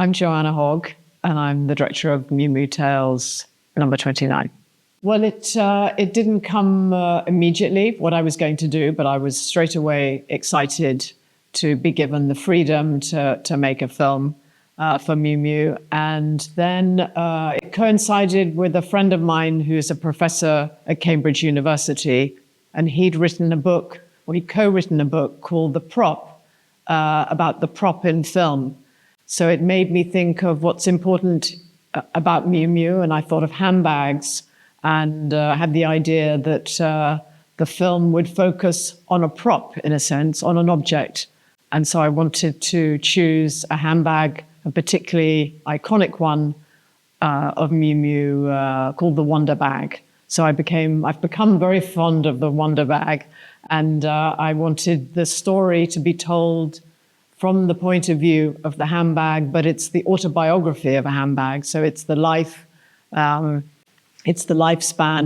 I'm Joanna Hogg, and I'm the director of Miu Miu Tales number 29. Well, it didn't come immediately what I was going to do, but I was straight away excited to be given the freedom to make a film for Miu Miu. And then it coincided with a friend of mine who's a professor at Cambridge University, and he'd written a book, or he'd co-written a book called The Prop, about the prop in film. So it made me think of what's important about Miu Miu, and I thought of handbags, and had the idea that the film would focus on a prop, in a sense, on an object. And so I wanted to choose a handbag, a particularly iconic one of Miu Miu called the Wonder Bag. So I've become very fond of the Wonder Bag, and I wanted the story to be told from the point of view of the handbag, but it's the autobiography of a handbag. So it's the lifespan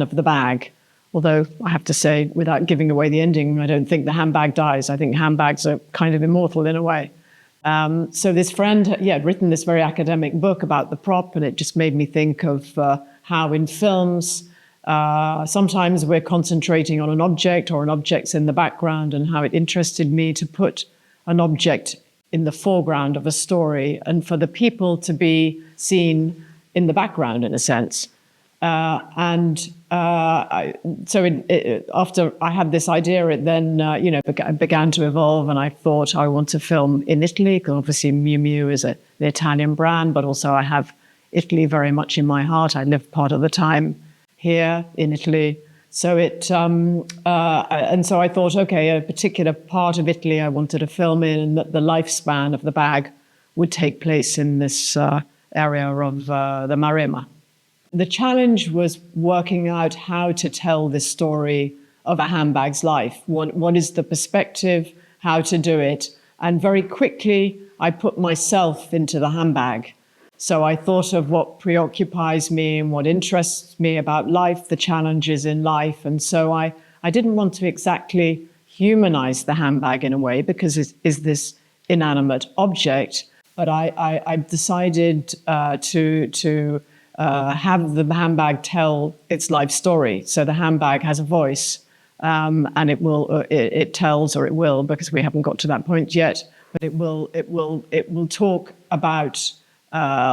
of the bag. Although I have to say, without giving away the ending, I don't think the handbag dies. I think handbags are kind of immortal in a way. So this friend had written this very academic book about the prop, and it just made me think of how in films, sometimes we're concentrating on an object or an object's in the background, and how it interested me to put an object in the foreground of a story and for the people to be seen in the background, in a sense. After I had this idea, it then began to evolve, and I thought I want to film in Italy, because obviously Miu Miu is the Italian brand, but also I have Italy very much in my heart. I live part of the time here in Italy. So and so I thought, okay, a particular part of Italy I wanted to film in, and that the lifespan of the bag would take place in this area of the Maremma. The challenge was working out how to tell this story of a handbag's life. What is the perspective, how to do it? And very quickly, I put myself into the handbag. So I thought of what preoccupies me and what interests me about life, the challenges in life. And so I didn't want to exactly humanize the handbag in a way, because it is this inanimate object. But I decided to have the handbag tell its life story. So the handbag has a voice, and it tells, or it will, because we haven't got to that point yet, but it will talk about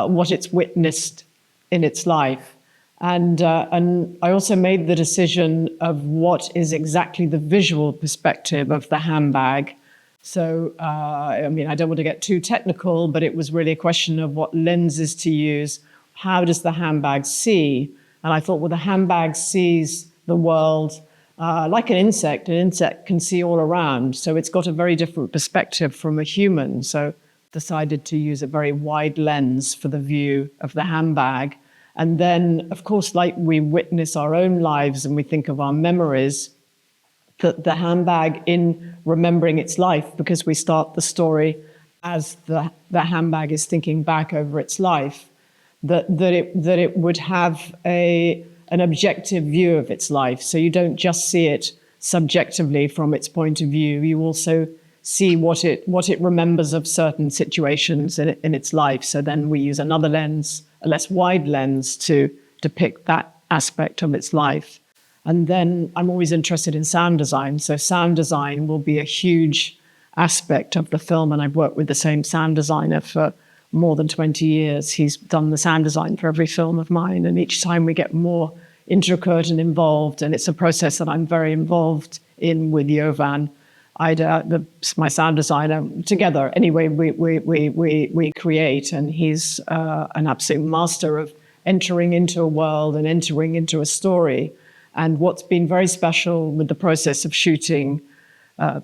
what it's witnessed in its life. And I also made the decision of what is exactly the visual perspective of the handbag. So, I don't want to get too technical, but it was really a question of what lenses to use. How does the handbag see? And I thought, well, the handbag sees the world like an insect. An insect can see all around. So it's got a very different perspective from a human. So decided to use a very wide lens for the view of the handbag. And then, of course, like we witness our own lives and we think of our memories, that the handbag, in remembering its life, because we start the story as the handbag is thinking back over its life, that it would have an objective view of its life. So you don't just see it subjectively from its point of view. You also see what it remembers of certain situations in its life. So then we use another lens, a less wide lens, to depict that aspect of its life. And then I'm always interested in sound design. So sound design will be a huge aspect of the film. And I've worked with the same sound designer for more than 20 years. He's done the sound design for every film of mine. And each time we get more intricate and involved. And it's a process that I'm very involved in with Jovan, my sound designer. Together, anyway, we create. And he's an absolute master of entering into a world and entering into a story. And what's been very special with the process of shooting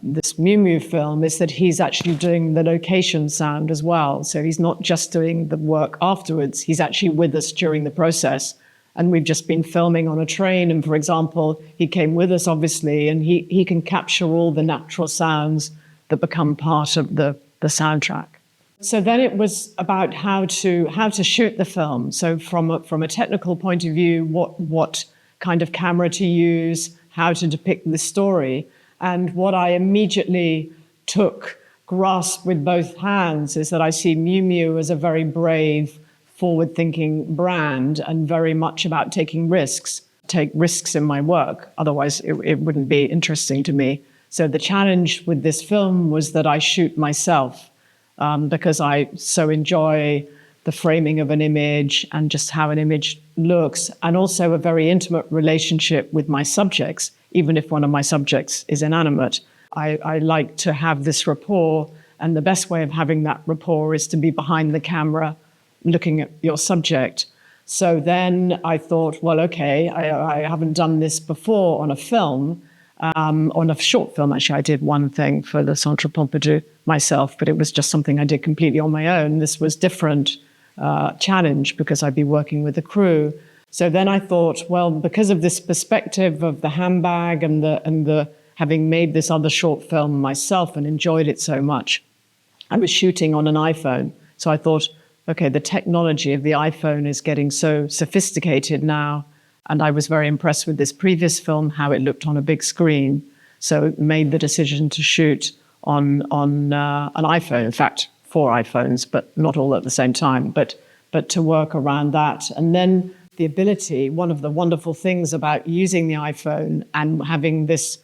this Miu Miu film is that he's actually doing the location sound as well. So he's not just doing the work afterwards, he's actually with us during the process. And we've just been filming on a train. And for example, he came with us, obviously, and he can capture all the natural sounds that become part of the soundtrack. So then it was about how to shoot the film. So from a technical point of view, what kind of camera to use, how to depict the story. And what I immediately took grasp with both hands is that I see Miu Miu as a very brave, forward-thinking brand and very much about taking risks, take risks in my work. Otherwise, it wouldn't be interesting to me. So the challenge with this film was that I shoot myself because I so enjoy the framing of an image and just how an image looks, and also a very intimate relationship with my subjects, even if one of my subjects is inanimate. I like to have this rapport, and the best way of having that rapport is to be behind the camera looking at your subject. So then I thought, well, okay, I haven't done this before on a film, on a short film. Actually, I did one thing for the Centre Pompidou myself, but it was just something I did completely on my own. This was different challenge because I'd be working with a crew. So then I thought, well, because of this perspective of the handbag and the having made this other short film myself and enjoyed it so much, I was shooting on an iPhone. So I thought, okay, the technology of the iPhone is getting so sophisticated now. And I was very impressed with this previous film, how it looked on a big screen. So made the decision to shoot on an iPhone, in fact, 4 iPhones, but not all at the same time, but to work around that. And then the ability, one of the wonderful things about using the iPhone and having this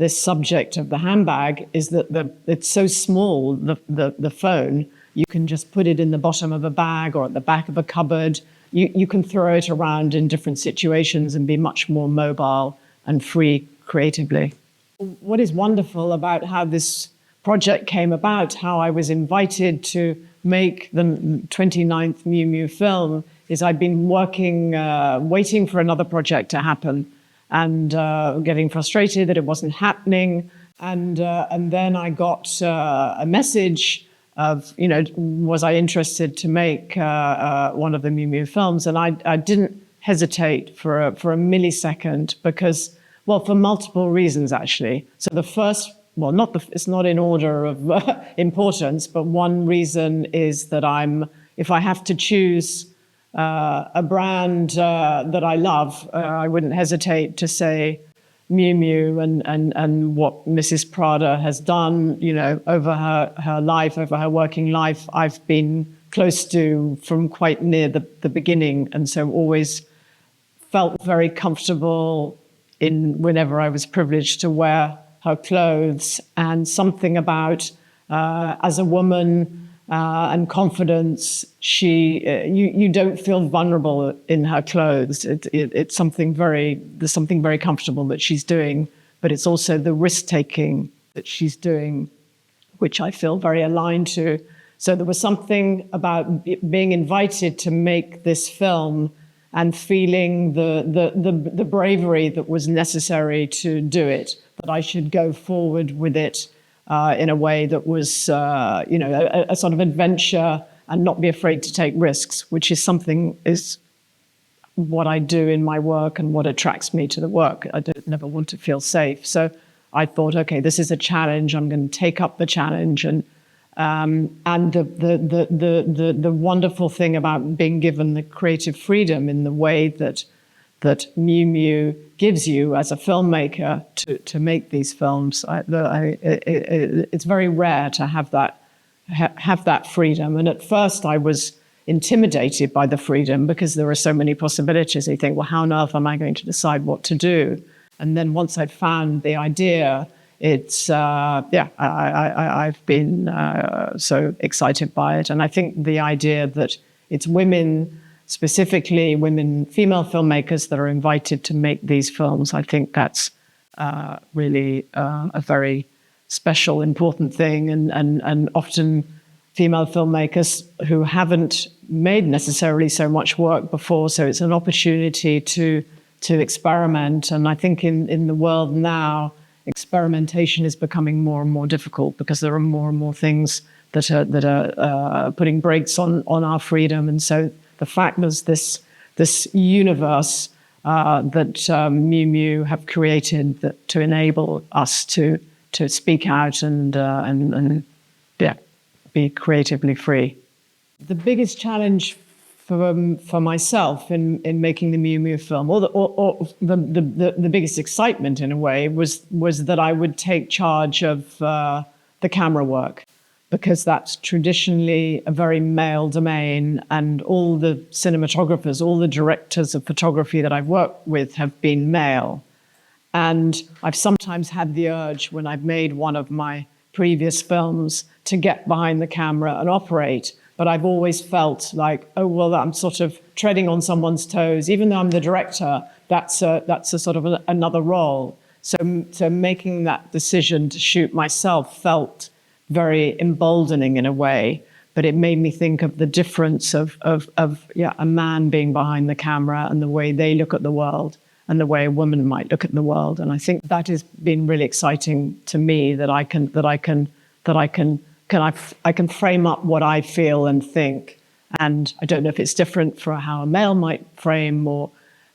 subject of the handbag is that it's so small, the phone, you can just put it in the bottom of a bag or at the back of a cupboard. You can throw it around in different situations and be much more mobile and free creatively. What is wonderful about how this project came about, how I was invited to make the 29th Miu Miu film, is I'd been working, waiting for another project to happen and getting frustrated that it wasn't happening. And then I got a message of, was I interested to make one of the Miu Miu films? And I didn't hesitate for a millisecond because, well, for multiple reasons, actually. So the first, well, it's not in order of importance, but one reason is that if I have to choose a brand that I love, I wouldn't hesitate to say Miu Miu and what Mrs. Prada has done, over her life, over her working life. I've been close to from quite near the beginning, and so always felt very comfortable whenever I was privileged to wear her clothes, and something about as a woman and confidence, you don't feel vulnerable in her clothes. There's something very comfortable that she's doing, but it's also the risk-taking that she's doing, which I feel very aligned to. So there was something about being invited to make this film and feeling the bravery that was necessary to do it, that I should go forward with it in a way that was, a sort of adventure and not be afraid to take risks, which is what I do in my work and what attracts me to the work. I never want to feel safe. So I thought, okay, this is a challenge. I'm going to take up the challenge. And the wonderful thing about being given the creative freedom in the way that Miu Miu gives you as a filmmaker to make these films, it's very rare to have that freedom. And at first I was intimidated by the freedom because there are so many possibilities. You think, well, how on earth am I going to decide what to do? And then once I'd found the idea, it's, I've been so excited by it. And I think the idea that it's women, specifically female filmmakers that are invited to make these films, I think that's really a very special, important thing. And often female filmmakers who haven't made necessarily so much work before, so it's an opportunity to experiment. And I think in the world now, experimentation is becoming more and more difficult because there are more and more things that are putting brakes on our freedom. And so the fact there's this universe that Miu Miu have created to enable us to speak out and be creatively free. The biggest challenge for myself in making the Miu Miu film, or the biggest excitement in a way, was that I would take charge of the camera work. because that's traditionally a very male domain, and all the cinematographers, all the directors of photography that I've worked with have been male. And I've sometimes had the urge, when I've made one of my previous films, to get behind the camera and operate. But I've always felt like, oh, well, I'm sort of treading on someone's toes. Even though I'm the director, that's a sort of another role. So making that decision to shoot myself felt very emboldening in a way, but it made me think of the difference of a man being behind the camera and the way they look at the world and the way a woman might look at the world. And I think that has been really exciting to me, that I can frame up what I feel and think. And I don't know if it's different for how a male might frame or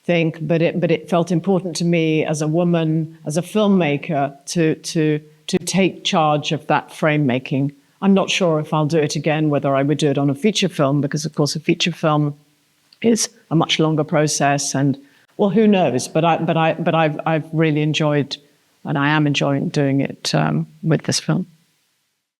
think, but it felt important to me as a woman, as a filmmaker, to take charge of that frame making. I'm not sure if I'll do it again, whether I would do it on a feature film, because of course a feature film is a much longer process, and well, who knows? But I've really enjoyed, and I am enjoying doing it with this film.